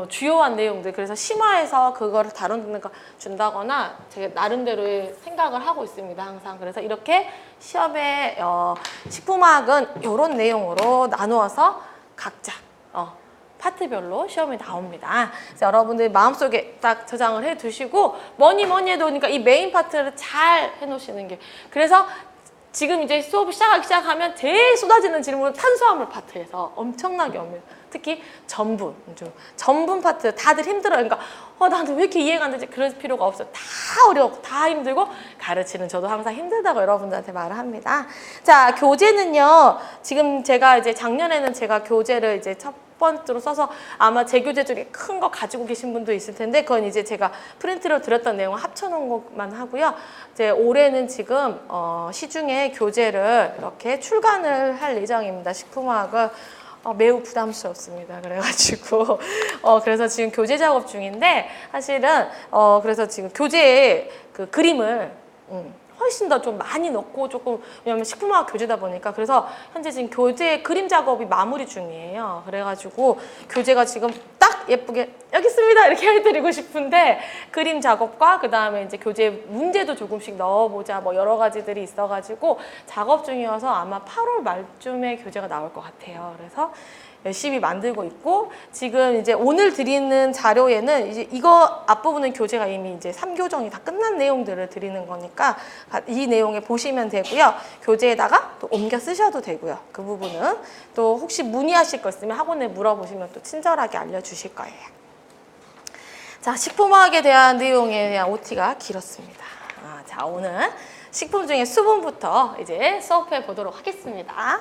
주요한 내용들 그래서 심화해서 그거를 다루는 거 준다거나 제가 나름대로의 생각을 하고 있습니다. 항상. 그래서 이렇게 시험에 식품화학은 이런 내용으로 나누어서 각자 파트별로 시험이 나옵니다. 그래서 여러분들 마음속에 딱 저장을 해두시고 뭐니 해도 그러니까 이 메인 파트를 잘 해놓으시는 게 그래서 지금 이제 수업을 시작하면 제일 쏟아지는 질문은 탄수화물 파트에서 엄청나게 옵니다. 특히 전분 파트 다들 힘들어요. 그러니까 나한테 왜 이렇게 이해가 안 되지? 그럴 필요가 없어요. 다 어려워, 다 힘들고 가르치는 저도 항상 힘들다고 여러분들한테 말을 합니다. 자, 교재는요. 지금 제가 이제 작년에는 제가 교재를 이제 첫 학번으로 써서 아마 제교재 중에 큰 거 가지고 계신 분도 있을 텐데 그건 이제 제가 프린트로 드렸던 내용을 합쳐놓은 것만 하고요. 이제 올해는 지금 시중에 교재를 이렇게 출간을 할 예정입니다. 식품화학을 매우 부담스럽습니다. 그래가지고 그래서 지금 교재 작업 중인데 사실은 그래서 지금 교재에 그 그림을 훨씬 더 좀 많이 넣고 조금 왜냐면 식품화학 교재다 보니까 그래서 현재 지금 교재 그림 작업이 마무리 중이에요. 그래가지고 교재가 지금 딱 예쁘게 여기 있습니다 이렇게 해드리고 싶은데 그림 작업과 그 다음에 이제 교재 문제도 조금씩 넣어보자 뭐 여러 가지들이 있어가지고 작업 중이어서 아마 8월 말쯤에 교재가 나올 것 같아요. 그래서 열심히 만들고 있고 지금 이제 오늘 드리는 자료에는 이제 이거 앞부분은 교재가 이미 이제 3교정이 다 끝난 내용들을 드리는 거니까 이 내용에 보시면 되고요. 교재에다가 또 옮겨 쓰셔도 되고요. 그 부분은 또 혹시 문의하실 거 있으면 학원에 물어보시면 또 친절하게 알려주실 거예요. 자, 식품화학에 대한 내용에 대한 OT가 길었습니다. 자, 오늘 식품 중에 수분부터 이제 수업해 보도록 하겠습니다.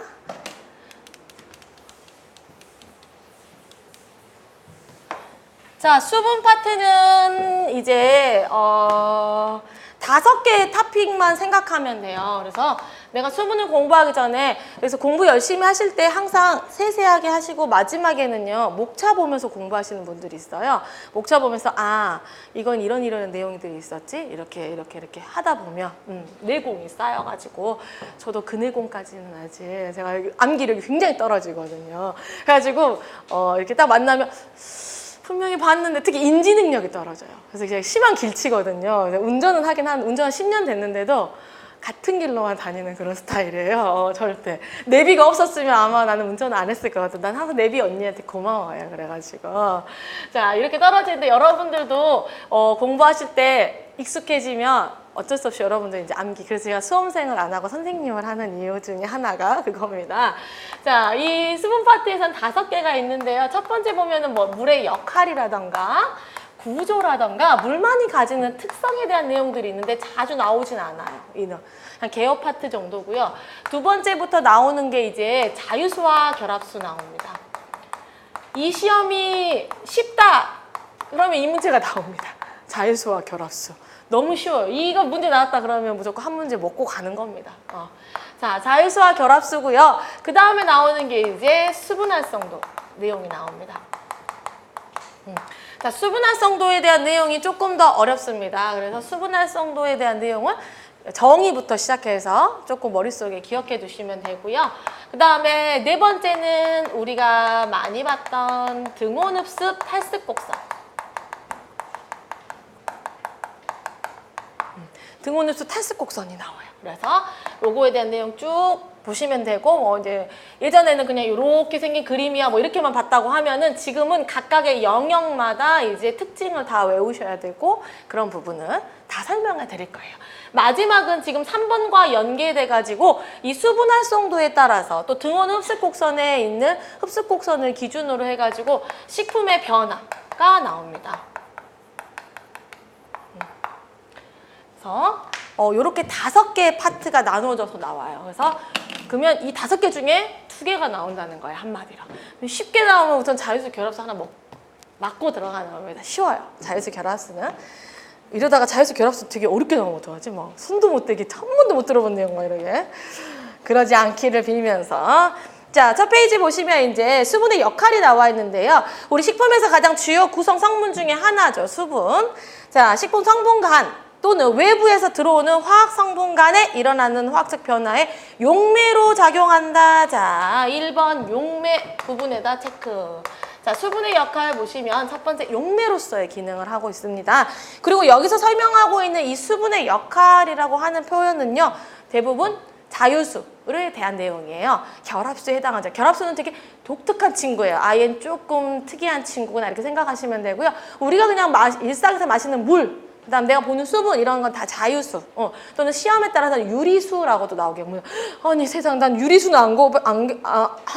자, 수분 파트는 이제 5개의 토픽만 생각하면 돼요. 그래서 내가 수분을 공부하기 전에 그래서 공부 열심히 하실 때 항상 세세하게 하시고 마지막에는요 목차 보면서 공부하시는 분들이 있어요. 목차 보면서 이건 이런 내용들이 있었지 이렇게 하다 보면 내공이 쌓여가지고 저도 그 내공까지는 아직 제가 암기력이 굉장히 떨어지거든요. 그래가지고 이렇게 딱 만나면 분명히 봤는데 특히 인지 능력이 떨어져요. 그래서 그냥 심한 길치거든요. 운전은 하긴 운전 10년 됐는데도 같은 길로만 다니는 그런 스타일이에요. 절대. 내비가 없었으면 아마 나는 운전을 안 했을 것 같아요. 난 항상 내비 언니한테 고마워요. 그래가지고. 자, 이렇게 떨어지는데 여러분들도 공부하실 때 익숙해지면 어쩔 수 없이 여러분들 이제 암기. 그래서 제가 수험생을 안 하고 선생님을 하는 이유 중에 하나가 그겁니다. 자, 이 수분 파트에선 5개가 있는데요. 첫 번째 보면은 뭐 물의 역할이라던가 구조라던가 물만이 가지는 특성에 대한 내용들이 있는데 자주 나오진 않아요. 한 개요 파트 정도고요. 두 번째부터 나오는 게 이제 자유수와 결합수 나옵니다. 이 시험이 쉽다 그러면 이 문제가 나옵니다. 자유수와 결합수. 너무 쉬워요. 이거 문제 나왔다 그러면 무조건 한 문제 먹고 가는 겁니다. 자, 자유수와 결합수고요. 그 다음에 나오는 게 이제 수분활성도 내용이 나옵니다. 자, 수분활성도에 대한 내용이 조금 더 어렵습니다. 그래서 수분활성도에 대한 내용은 정의부터 시작해서 조금 머릿속에 기억해 두시면 되고요. 그 다음에 네 번째는 우리가 많이 봤던 등온흡습 탈습곡선. 등온흡수 탈습곡선이 나와요. 그래서 요거에 대한 내용 쭉 보시면 되고 이제 예전에는 그냥 이렇게 생긴 그림이야 뭐 이렇게만 봤다고 하면은 지금은 각각의 영역마다 이제 특징을 다 외우셔야 되고 그런 부분은 다 설명을 드릴 거예요. 마지막은 지금 3번과 연계돼 가지고 이 수분 활성도에 따라서 또 등원 흡습곡선에 있는 흡습곡선을 기준으로 해 가지고 식품의 변화가 나옵니다. 그래서 요렇게 5개의 파트가 나누어져서 나와요. 그래서 그러면 이 5개 중에 2개가 나온다는 거예요. 한마디로. 쉽게 나오면 우선 자유수 결합수 하나 맞고 들어가는 겁니다. 쉬워요. 자유수 결합수는. 이러다가 자유수 결합수 되게 어렵게 나오면 어떡하지? 막 손도 못 대기 한 번도 못 들어본 내용 막 이러게. 그러지 않기를 빌면서. 자, 첫 페이지 보시면 이제 수분의 역할이 나와 있는데요. 우리 식품에서 가장 주요 구성 성분 중에 하나죠. 수분. 자, 식품 성분 간. 또는 외부에서 들어오는 화학 성분 간에 일어나는 화학적 변화에 용매로 작용한다. 자, 1번 용매 부분에다 체크. 자, 수분의 역할 보시면 첫 번째 용매로서의 기능을 하고 있습니다. 그리고 여기서 설명하고 있는 이 수분의 역할이라고 하는 표현은요. 대부분 자유수에 대한 내용이에요. 결합수에 해당하죠. 결합수는 되게 독특한 친구예요. 아예 조금 특이한 친구구나 이렇게 생각하시면 되고요. 우리가 그냥 일상에서 마시는 물 그다음 내가 보는 수분 이런 건 다 자유수 또는 시험에 따라서 유리수라고도 나오게 합니다. 아니 세상 난 유리수는 한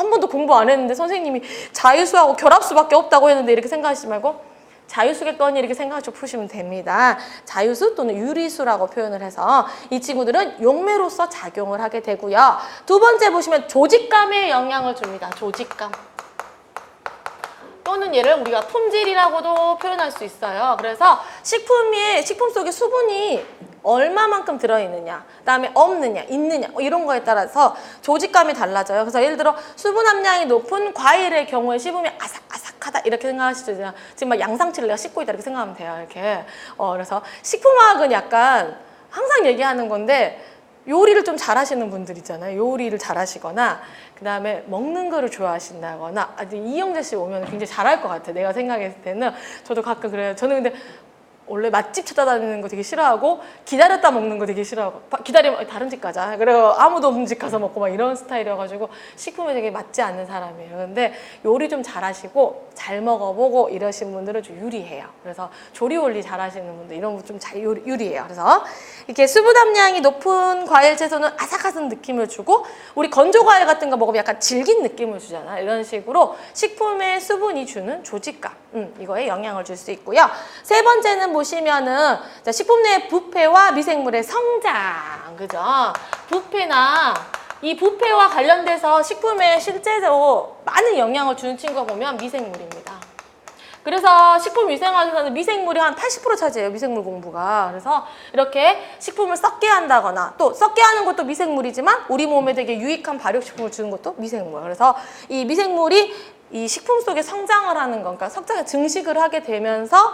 번도 공부 안 했는데 선생님이 자유수하고 결합수밖에 없다고 했는데 이렇게 생각하시지 말고 자유수겠거니 이렇게 생각하시고 푸시면 됩니다. 자유수 또는 유리수라고 표현을 해서 이 친구들은 용매로서 작용을 하게 되고요. 두 번째 보시면 조직감에 영향을 줍니다. 조직감. 또는 얘를 우리가 품질이라고도 표현할 수 있어요. 그래서 식품 속에 수분이 얼마만큼 들어있느냐, 그다음에 없느냐, 있느냐 이런 거에 따라서 조직감이 달라져요. 그래서 예를 들어 수분 함량이 높은 과일의 경우에 씹으면 아삭아삭하다 이렇게 생각하시죠. 지금 막 양상추를 내가 씹고 있다 이렇게 생각하면 돼요. 이렇게. 그래서 식품화학은 약간 항상 얘기하는 건데 요리를 좀 잘하시는 분들 있잖아요. 요리를 잘하시거나 그다음에 먹는 거를 좋아하신다거나 이영재 씨 오면 굉장히 잘할 것 같아요. 내가 생각했을 때는 저도 가끔 그래요. 저는 근데 원래 맛집 찾아다니는 거 되게 싫어하고 기다렸다 먹는 거 되게 싫어하고 기다리면 다른 집 가자 그래서 아무도 없는 집 가서 먹고 막 이런 스타일이어가지고 식품에 되게 맞지 않는 사람이에요. 근데 요리 좀 잘하시고 잘 먹어보고 이러신 분들은 좀 유리해요. 그래서 조리 원리 잘하시는 분들 이런 분 좀 잘 유리해요. 그래서 이렇게 수분 함량이 높은 과일 채소는 아삭아삭 느낌을 주고 우리 건조 과일 같은 거 먹으면 약간 질긴 느낌을 주잖아요. 이런 식으로 식품에 수분이 주는 조직감 이거에 영향을 줄 수 있고요. 세 번째는 보시면은 식품 내 부패와 미생물의 성장, 그죠? 부패나 이 부패와 관련돼서 식품에 실제로 많은 영향을 주는 친구가 보면 미생물입니다. 그래서 식품위생학에서는 미생물이 한 80% 차지해요. 미생물 공부가. 그래서 이렇게 식품을 썩게 한다거나 또 썩게 하는 것도 미생물이지만 우리 몸에 되게 유익한 발효식품을 주는 것도 미생물. 그래서 이 미생물이 이 식품 속에 성장을 하는 건, 그러니까 성장에 증식을 하게 되면서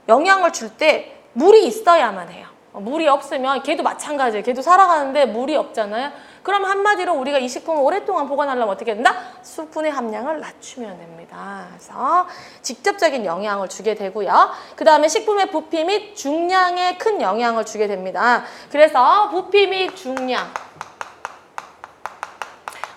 영향을 줄 때 물이 있어야만 해요. 물이 없으면 걔도 마찬가지예요. 걔도 살아가는데 물이 없잖아요. 그럼 한마디로 우리가 이 식품을 오랫동안 보관하려면 어떻게 된다? 수분의 함량을 낮추면 됩니다. 그래서 직접적인 영향을 주게 되고요. 그 다음에 식품의 부피 및 중량에 큰 영향을 주게 됩니다. 그래서 부피 및 중량.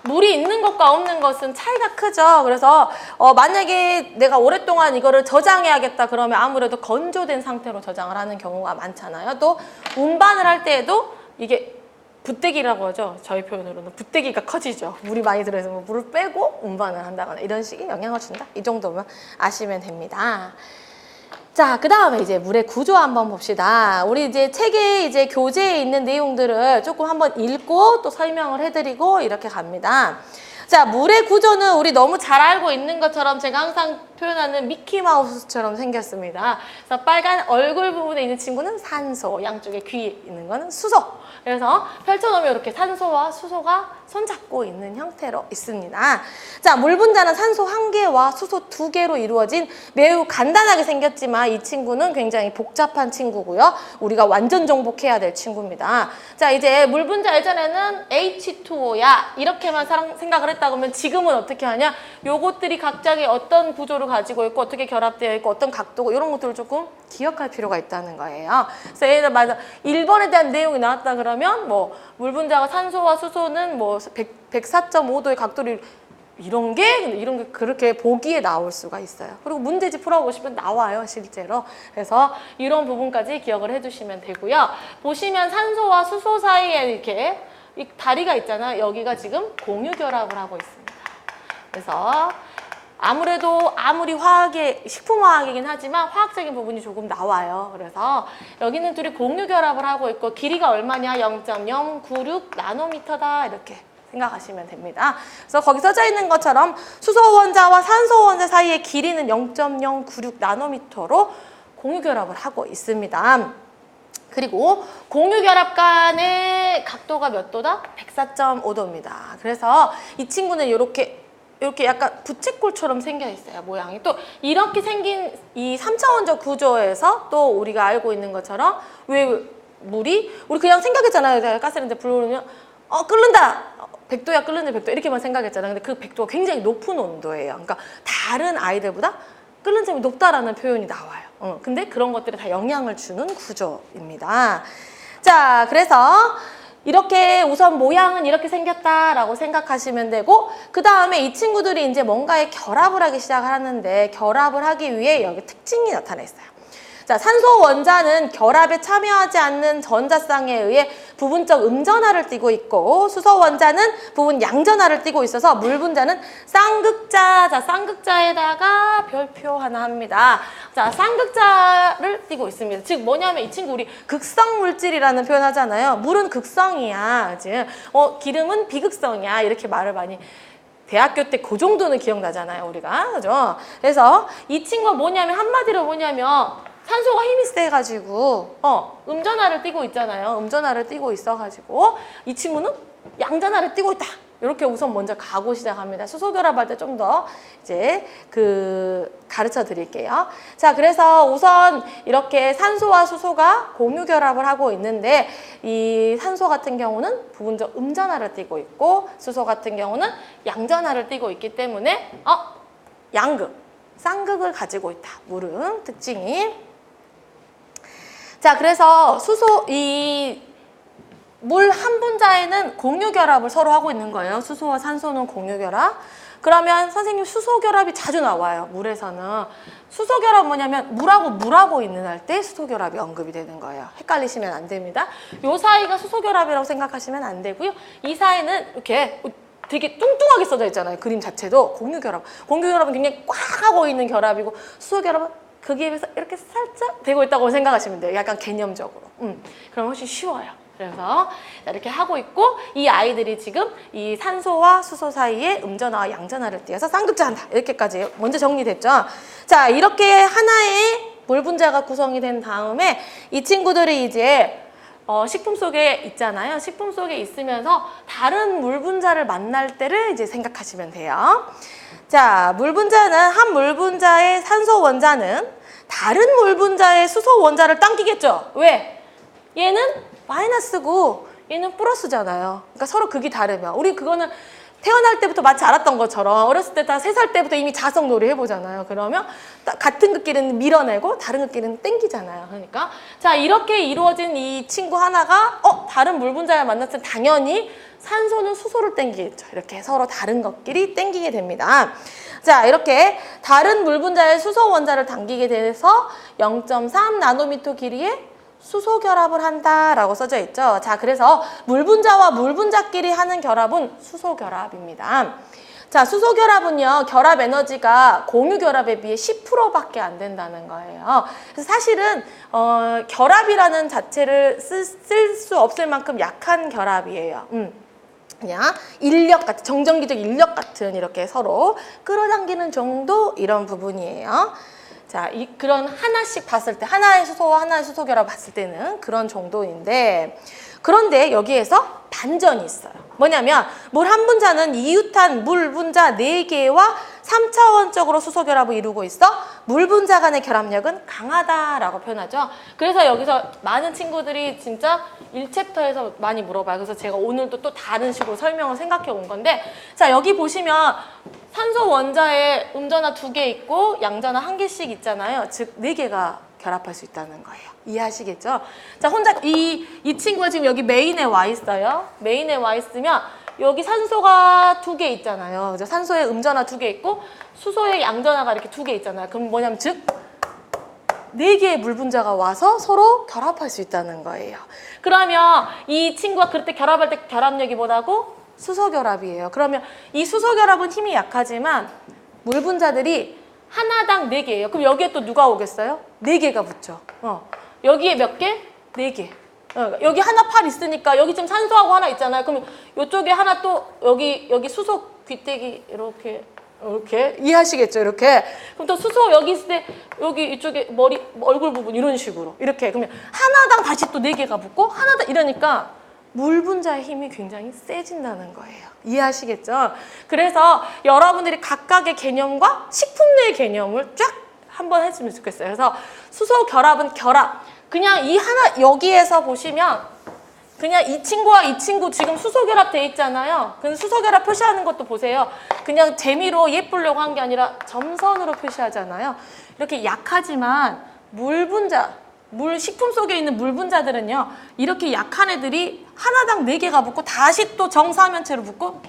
물이 있는 것과 없는 것은 차이가 크죠. 그래서 만약에 내가 오랫동안 이거를 저장해야겠다 그러면 아무래도 건조된 상태로 저장을 하는 경우가 많잖아요. 또 운반을 할 때에도 이게 붓대기라고 하죠. 저희 표현으로는 붓대기가 커지죠. 물이 많이 들어있으면 물을 빼고 운반을 한다거나 이런 식의 영향을 준다. 이 정도면 아시면 됩니다. 자, 그 다음에 이제 물의 구조 한번 봅시다. 우리 이제 책에 이제 교재에 있는 내용들을 조금 한번 읽고 또 설명을 해드리고 이렇게 갑니다. 자, 물의 구조는 우리 너무 잘 알고 있는 것처럼 제가 항상 표현하는 미키마우스처럼 생겼습니다. 그래서 빨간 얼굴 부분에 있는 친구는 산소, 양쪽에 귀 있는 거는 수소. 그래서 펼쳐놓으면 이렇게 산소와 수소가 손잡고 있는 형태로 있습니다. 자, 물 분자는 산소 1개와 수소 2개로 이루어진 매우 간단하게 생겼지만 이 친구는 굉장히 복잡한 친구고요. 우리가 완전 정복해야 될 친구입니다. 자, 이제 물 분자 예전에는 H2O야 이렇게만 생각을 했다 그러면 지금은 어떻게 하냐? 요것들이 각각의 어떤 구조를 가지고 있고 어떻게 결합되어 있고 어떤 각도고 이런 것들을 조금 기억할 필요가 있다는 거예요. 그래서 예를 들어 1번에 대한 내용이 나왔다 그러면 뭐 물 분자가 산소와 수소는 뭐 104.5도의 각도를 이런 게 그렇게 보기에 나올 수가 있어요. 그리고 문제집 풀어보시면 나와요, 실제로. 그래서 이런 부분까지 기억을 해주시면 되고요. 보시면 산소와 수소 사이에 이렇게 이 다리가 있잖아요. 여기가 지금 공유 결합을 하고 있습니다. 그래서 아무래도 아무리 식품화학이긴 하지만 화학적인 부분이 조금 나와요. 그래서 여기는 둘이 공유 결합을 하고 있고 길이가 얼마냐? 0.096 나노미터다 이렇게 생각하시면 됩니다. 그래서 거기 써져 있는 것처럼 수소 원자와 산소 원자 사이의 길이는 0.096 나노미터로 공유 결합을 하고 있습니다. 그리고 공유 결합 간의 각도가 몇 도다? 104.5도입니다. 그래서 이 친구는 이렇게 약간 부채꼴처럼 생겨 있어요, 모양이. 또 이렇게 생긴 이 3차원적 구조에서 또 우리가 알고 있는 것처럼 왜 물이 우리 그냥 생각했잖아요. 가스레인지 불러오면 끓는다. 100도야 끓는데 100도 이렇게만 생각했잖아요. 근데 그 100도가 굉장히 높은 온도예요. 그러니까 다른 아이들보다 끓는 점이 높다라는 표현이 나와요. 근데 그런 것들이 다 영향을 주는 구조입니다. 자, 그래서 이렇게 우선 모양은 이렇게 생겼다라고 생각하시면 되고 그 다음에 이 친구들이 이제 뭔가에 결합을 하기 시작을 하는데 결합을 하기 위해 여기 특징이 나타나 있어요. 자, 산소 원자는 결합에 참여하지 않는 전자쌍에 의해 부분적 음전하를 띠고 있고 수소 원자는 부분 양전하를 띠고 있어서 물 분자는 쌍극자. 자, 쌍극자에다가 별표 하나 합니다. 자, 쌍극자를 띠고 있습니다. 즉 뭐냐면 이 친구 우리 극성 물질이라는 표현 하잖아요. 물은 극성이야. 즉 기름은 비극성이야. 이렇게 말을 많이 대학교 때 그 정도는 기억나잖아요, 우리가. 그죠? 그래서 이 친구가 뭐냐면, 한마디로 뭐냐면, 산소가 힘이 세가지고, 음전하를 띠고 있잖아요. 음전하를 띠고 있어가지고, 이 친구는 양전하를 띠고 있다. 이렇게 우선 먼저 가고 시작합니다. 수소결합할 때 좀 더 이제 가르쳐 드릴게요. 자, 그래서 우선 이렇게 산소와 수소가 공유결합을 하고 있는데, 이 산소 같은 경우는 부분적 음전하를 띠고 있고, 수소 같은 경우는 양전하를 띠고 있기 때문에, 양극, 쌍극을 가지고 있다. 물은 특징이. 자, 그래서 물 한 분자에는 공유결합을 서로 하고 있는 거예요. 수소와 산소는 공유결합. 그러면 선생님 수소결합이 자주 나와요. 물에서는. 수소결합 뭐냐면 물하고 있는 할 때 수소결합이 언급이 되는 거예요. 헷갈리시면 안 됩니다. 요 사이가 수소결합이라고 생각하시면 안 되고요. 이 사이는 이렇게 되게 뚱뚱하게 써져 있잖아요. 그림 자체도 공유결합. 공유결합은 굉장히 꽉 하고 있는 결합이고, 수소결합은 거기에 비해서 이렇게 살짝 되고 있다고 생각하시면 돼요. 약간 개념적으로. 그럼 훨씬 쉬워요. 그래서 이렇게 하고 있고, 이 아이들이 지금 이 산소와 수소 사이에 음전하와 양전하를 띄어서 쌍극자한다. 이렇게까지 먼저 정리됐죠. 자, 이렇게 하나의 물 분자가 구성이 된 다음에 이 친구들이 이제 식품 속에 있잖아요. 식품 속에 있으면서 다른 물 분자를 만날 때를 이제 생각하시면 돼요. 자, 물 분자는 한 물 분자의 산소 원자는 다른 물 분자의 수소 원자를 당기겠죠. 왜? 얘는 마이너스고 얘는 플러스잖아요. 그러니까 서로 극이 다르면, 우리 그거는 태어날 때부터 마치 알았던 것처럼 어렸을 때 다 3살 때부터 이미 자석놀이 해보잖아요. 그러면 같은 극끼리는 밀어내고 다른 극끼리는 땡기잖아요. 그러니까 자, 이렇게 이루어진 이 친구 하나가 다른 물 분자를 만났을 때 당연히 산소는 수소를 땡기겠죠. 이렇게 서로 다른 것끼리 땡기게 됩니다. 자, 이렇게 다른 물 분자의 수소 원자를 당기게 돼서 0.3 나노미터 길이의 수소 결합을 한다라고 써져 있죠. 자, 그래서 물 분자와 물 분자끼리 하는 결합은 수소 결합입니다. 자, 수소 결합은요, 결합 에너지가 공유 결합에 비해 10%밖에 안 된다는 거예요. 그래서 사실은 결합이라는 자체를 쓸 수 없을 만큼 약한 결합이에요. 그냥 인력 같은, 정전기적 인력 같은 이렇게 서로 끌어당기는 정도, 이런 부분이에요. 자, 그런 하나씩 봤을 때, 하나의 수소와 하나의 수소 결합 봤을 때는 그런 정도인데, 그런데 여기에서 반전이 있어요. 뭐냐면 물 한 분자는 이유탄 물 분자 4개와 3차원적으로 수소 결합을 이루고 있어 물 분자 간의 결합력은 강하다라고 표현하죠. 그래서 여기서 많은 친구들이 진짜 1챕터에서 많이 물어봐요. 그래서 제가 오늘도 또 다른 식으로 설명을 생각해 온 건데, 자, 여기 보시면 산소 원자에 음전하 2개 있고 양전하 1개씩 있잖아요. 즉 4개가 결합할 수 있다는 거예요. 이해하시겠죠? 자, 혼자 이 친구가 지금 여기 메인에 와 있어요. 메인에 와 있으면 여기 산소가 2개 있잖아요. 그죠? 산소에 음전하 2개 있고 수소에 양전하가 이렇게 2개 있잖아요. 그럼 뭐냐면 즉 4개의 물 분자가 와서 서로 결합할 수 있다는 거예요. 그러면 이 친구가 그럴 때 결합할 때 결합력이 뭐라고? 수소 결합이에요. 그러면 이 수소 결합은 힘이 약하지만 물 분자들이 하나당 4개예요. 그럼 여기에 또 누가 오겠어요? 4개가 붙죠. 여기에 몇 개? 4개. 여기 하나 팔 있으니까 여기 지금 산소하고 하나 있잖아요. 그럼 이쪽에 하나 또 여기 수소 귀때기 이렇게 이해하시겠죠? 이렇게. 그럼 또 수소 여기 있을 때 여기 이쪽에 얼굴 부분 이런 식으로 이렇게. 그러면 하나당 다시 또 4개가 붙고 하나당 이러니까 물 분자의 힘이 굉장히 세진다는 거예요. 이해하시겠죠? 그래서 여러분들이 각각의 개념과 식품의 개념을 쫙 한번 했으면 좋겠어요. 그래서 수소 결합은 결합. 그냥 이 하나 여기에서 보시면 그냥 이 친구와 이 친구 지금 수소 결합 돼 있잖아요. 그 수소 결합 표시하는 것도 보세요. 그냥 재미로 예쁘려고 한 게 아니라 점선으로 표시하잖아요. 이렇게 약하지만 물 분자, 식품 속에 있는 물 분자들은요, 이렇게 약한 애들이 하나당 4개가 붙고 다시 또 정사면체로 붙고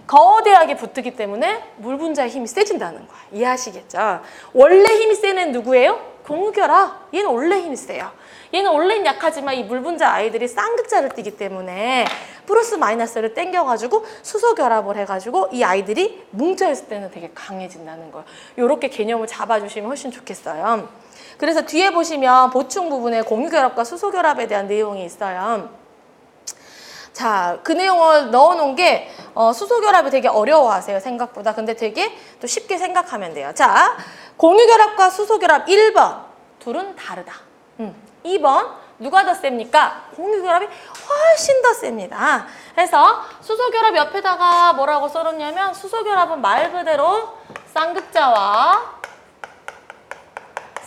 거대하게 붙기 때문에 물 분자의 힘이 세진다는 거야. 이해하시겠죠? 원래 힘이 센 애는 누구예요? 공유결합. 얘는 원래 힘이 세요. 얘는 원래는 약하지만 이 물 분자 아이들이 쌍극자를 띠기 때문에 플러스 마이너스를 땡겨가지고 수소 결합을 해가지고 이 아이들이 뭉쳐있을 때는 되게 강해진다는 거예요. 이렇게 개념을 잡아주시면 훨씬 좋겠어요. 그래서 뒤에 보시면 보충 부분에 공유결합과 수소결합에 대한 내용이 있어요. 자, 그 내용을 넣어놓은 게 수소결합이 되게 어려워하세요, 생각보다. 근데 되게 또 쉽게 생각하면 돼요. 자, 공유결합과 수소결합 1번. 둘은 다르다. 2번. 누가 더 셉니까? 공유결합이 훨씬 더 셉니다. 그래서 수소결합 옆에다가 뭐라고 써놓냐면 수소결합은 말 그대로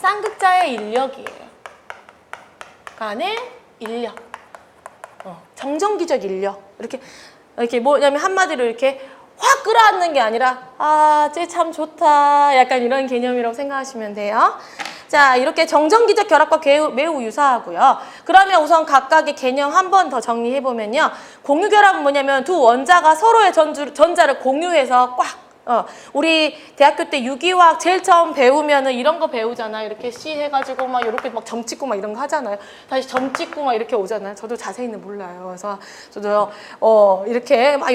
쌍극자의 인력이에요. 간의 인력. 정전기적 인력. 이렇게 뭐냐면 한마디로 이렇게 확 끌어안는 게 아니라 쟤 참 좋다. 약간 이런 개념이라고 생각하시면 돼요. 자, 이렇게 정전기적 결합과 매우 유사하고요. 그러면 우선 각각의 개념 한 번 더 정리해보면요. 공유결합은 뭐냐면 두 원자가 서로의 전자를 공유해서 꽉 우리 대학교 때 유기화학 제일 처음 배우면은 이런 거 배우잖아요. 이렇게 C 해가지고 막 이렇게 막 점 찍고 막 이런 거 하잖아요. 다시 점 찍고 막 이렇게 오잖아요. 저도 자세히는 몰라요. 그래서 저도 이렇게 막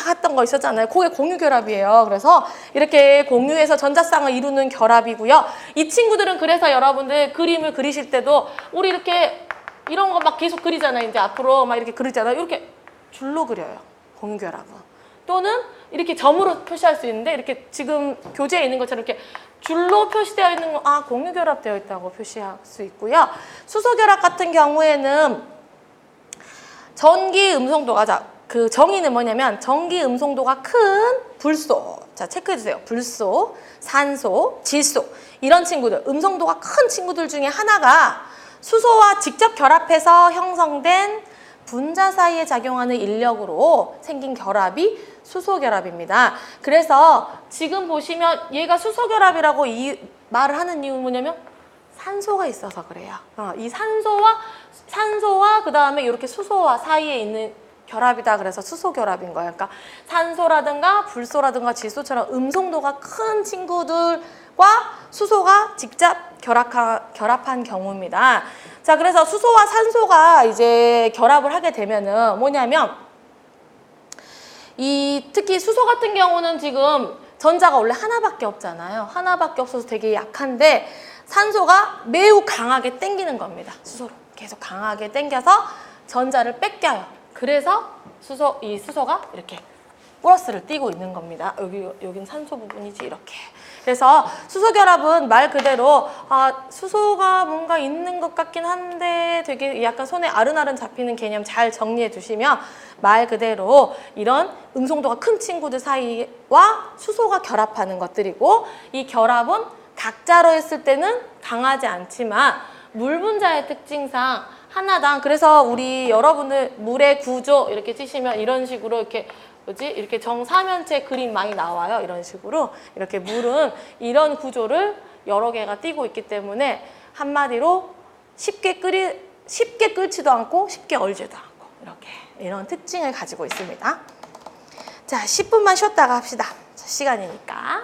했던 거 있었잖아요. 그게 공유결합이에요. 그래서 이렇게 공유해서 전자쌍을 이루는 결합이고요. 이 친구들은 그래서 여러분들 그림을 그리실 때도 우리 이렇게 이런 거 막 계속 그리잖아요. 이제 앞으로 막 이렇게 그리잖아요. 이렇게 줄로 그려요. 공유결합은. 또는 이렇게 점으로 표시할 수 있는데 이렇게 지금 교재에 있는 것처럼 이렇게 줄로 표시되어 있는 거 공유결합 되어 있다고 표시할 수 있고요. 수소결합 같은 경우에는 전기 음성도가 그 정의는 뭐냐면 전기 음성도가 큰 불소. 자, 체크해 주세요. 불소, 산소, 질소 이런 친구들 음성도가 큰 친구들 중에 하나가 수소와 직접 결합해서 형성된 분자 사이에 작용하는 인력으로 생긴 결합이 수소결합입니다. 그래서 지금 보시면 얘가 수소결합이라고 말을 하는 이유는 뭐냐면 산소가 있어서 그래요. 이 산소와 그 다음에 이렇게 수소와 사이에 있는 결합이다. 그래서 수소결합인 거예요. 그러니까 산소라든가 불소라든가 질소처럼 음성도가 큰 친구들과 수소가 직접 결합한 경우입니다. 자, 그래서 수소와 산소가 이제 결합을 하게 되면은 뭐냐면 특히 수소 같은 경우는 지금 전자가 원래 하나밖에 없잖아요. 하나밖에 없어서 되게 약한데 산소가 매우 강하게 당기는 겁니다. 수소로 계속 강하게 당겨서 전자를 뺏겨요. 그래서 이 수소가 이렇게 플러스를 띄고 있는 겁니다. 여긴 산소 부분이지 이렇게. 그래서 수소결합은 말 그대로 수소가 뭔가 있는 것 같긴 한데 되게 약간 손에 아른아른 잡히는 개념 잘 정리해 두시면 말 그대로 이런 음성도가 큰 친구들 사이와 수소가 결합하는 것들이고 이 결합은 각자로 했을 때는 강하지 않지만 물 분자의 특징상 하나당 그래서 우리 여러분들 물의 구조 이렇게 치시면 이런 식으로 이렇게 정사면체 그림 많이 나와요. 이런 식으로 이렇게 물은 이런 구조를 여러 개가 띄고 있기 때문에 한마디로 쉽게 끓지도 않고 쉽게 얼지도 않고 이런 특징을 가지고 있습니다. 자, 10분만 쉬었다가 합시다. 자, 시간이니까.